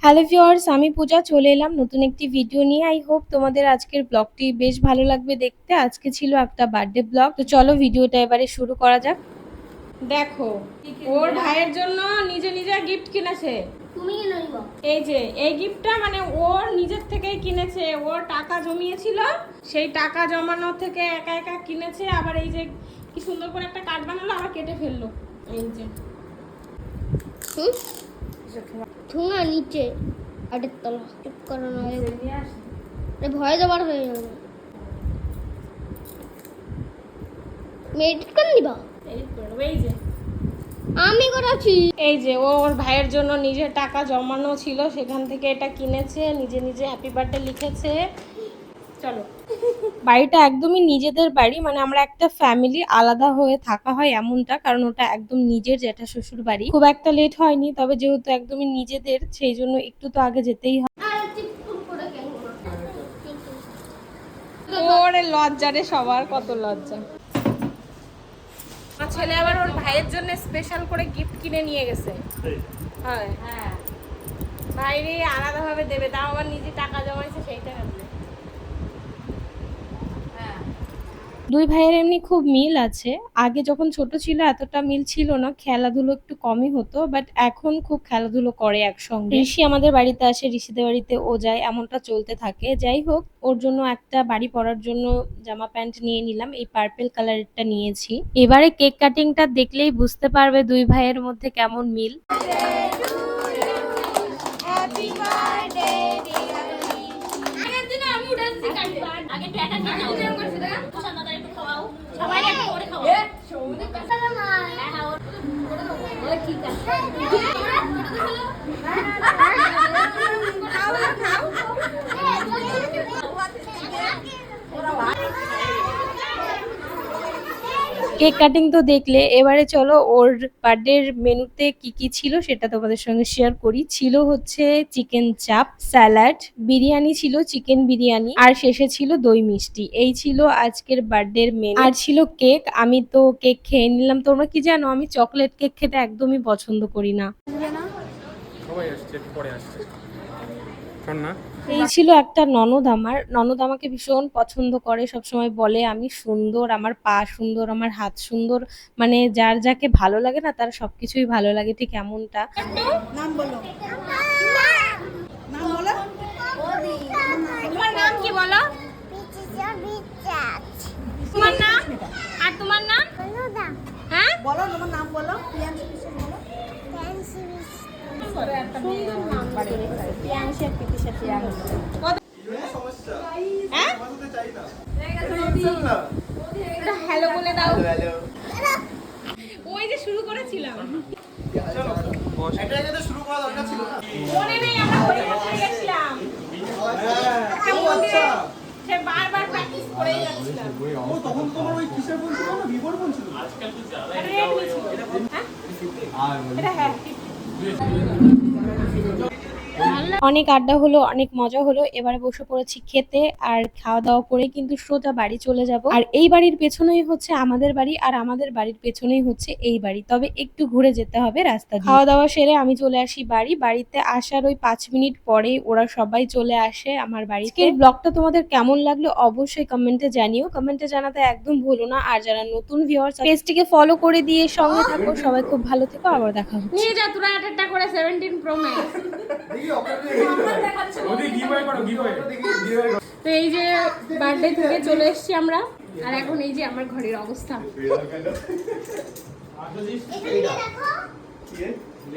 Hello viewers, আমি পূজা চলে এলাম নতুন একটি ভিডিও নিয়ে। আই হোপ তোমাদের আজকের ব্লগটি বেশ ভালো লাগবে দেখতে। আজকে ছিল একটা বার্থডে ব্লগ, তো চলো ভিডিওটা এবারে শুরু করা যাক। দেখো, ওর ভাইয়ের জন্য নিজে নিজে গিফট কিনেছে। তুমি কি লইব? এই যে এই গিফটটা মানে ওর নিজের থেকেই কিনেছে। ওর টাকা জমিয়েছিল, সেই টাকা জমানো থেকে একা একা কিনেছে। আবার এই যে কি সুন্দর করে একটা কার্ড বানালো, আবার কেটে ফেললো। এই যে ঠুঙা নিচে আটের তলা চুপ করো না, ভয় যাবার হয়ে যাবে। মেডিট করে নিবা? এই যে আমি করাছি। এই যে ওর ভাইয়ের জন্য নিজের টাকা জমানো ছিল, সেখান থেকে এটা কিনেছে, নিজে নিজে হ্যাপি বার্থডে লিখেছে। চলো, বাড়িটা একদমই নিজেদের বাড়ি, মানে আমরা একটা ফ্যামিলি, আলাদা হয়ে থাকা হয় এমনটা, কারণ ওটা একদম নিজের জ্যাঠা শ্বশুর বাড়ি। খুব একটা লেট হয়নি, তবে যেহেতু একদমই নিজেদের সেই জন্য একটু তো আগে যেতেই হয়। ওরে লজ্জা রে, সবার কত লজ্জা। আমার ছেলে আবার ওর ভাইয়ের জন্য স্পেশাল করে গিফট কিনে নিয়ে গেছে। হ্যাঁ, ভাইরে আলাদাভাবে দেবে, তাও আবার নিজে টাকা জমাইছে সেইটা ভাবলে। দুই ভাইয়ের এমনি খুব মিল আছে। আগে যখন ছোট ছিল এতটা মিল ছিল না, খেলাধুলো একটু কমই হতো, বাট এখন খুব খেলাধুলো করে একসঙ্গে। ঋষি আমাদের বাড়িতে আসে, ঋষিদের বাড়িতে ও যায়, এমনটা চলতে থাকে। যাই হোক, ওর জন্য একটা বাড়ি পরার জন্য জামা প্যান্ট নিয়ে নিলাম, এই পার্পল কালারেরটা নিয়েছি। এবারে কেক কাটিংটা দেখলেই বুঝতে পারবে দুই ভাইয়ের মধ্যে কেমন মিল। কেক কাটিং তো দেখলে, এবারে চলো ওর বার্থডের মেনুতে কি কি ছিল সেটা তোমাদের সঙ্গে শেয়ার করি। ছিল হচ্ছে চিকেন চাপ, স্যালাড, বিরিয়ানি ছিল, চিকেন বিরিয়ানি, আর শেষে ছিল দই মিষ্টি। এই ছিল আজকের বার্থডের মেনু। আর ছিল কেক। আমি তো কেক খেয়ে নিলাম। তোমরা কি জানো, আমি চকলেট কেক খেতে একদমই পছন্দ করি না। সবাই আসছে, পরে আসছে। শোন না, এই ছিল একটা ননদ। আমার ননদ আমাকে ভীষণ পছন্দ করে, সবসময় বলে আমি সুন্দর, আমার পা সুন্দর, আমার হাত সুন্দর, মানে যার যাকে ভালো লাগে না তার সবকিছুই ভালো লাগে, ঠিক এমনটা। নাম বলো, নাম বলো। তোমার নাম কি বলো? তোমার নাম? আর তোমার নাম? হ্যাঁ, বলো তোমার নাম বলো। প্রিয়াংশু বিশ্বাস বলো। হ্যালো বলে দাও। ওই যে শুরু করেছিলাম, মনে নেই? আমরা হরিমন্দিরে গেছিলাম, একটা মন্দিরে, সে বারবার প্র্যাকটিস করেই যাচ্ছিলাম। তখন তোমার ওই কিসের ফোন ছিল না, ভিভোর ফোন ছিল। রেডমি ছিল। হ্যাঁ, এটা হ্যাঁ। অনেক আড্ডা হলো, অনেক মজা হলো। এবারে বসে পড়েছি খেতে, আর খাওয়া দাওয়া করে কিন্তু সোজা বাড়ি চলে যাব। আর এই বাড়ির পেছনেই হচ্ছে আমাদের বাড়ি, আর আমাদের বাড়ির পেছনেই হচ্ছে এই বাড়ি, তবে একটু ঘুরে যেতে হবে রাস্তা দিয়ে। খাওয়া দাওয়া সেরে আমি চলে আসি বাড়ি। বাড়িতে আসার ওই 5 মিনিট পরে ওরা সবাই চলে আসে আমার বাড়িতে। এই ব্লগটা তোমাদের কেমন লাগলো অবশ্যই কমেন্টে জানিও। কমেন্টে জানাতে একদম ভুলো না। আর যারা নতুন ভিউয়ার্স, পেজটিকে ফলো করে দিয়ে সঙ্গে থাকো। সবাই খুব ভালো থেকো, আবার দেখা হচ্ছে। নিয়ে যা তোরা একটা করে 17 প্রো ম্যাক্স। তো এই যে বার্থডে থেকে চলে এসেছি আমরা, আর এখন এই যে আমার ঘরের অবস্থা।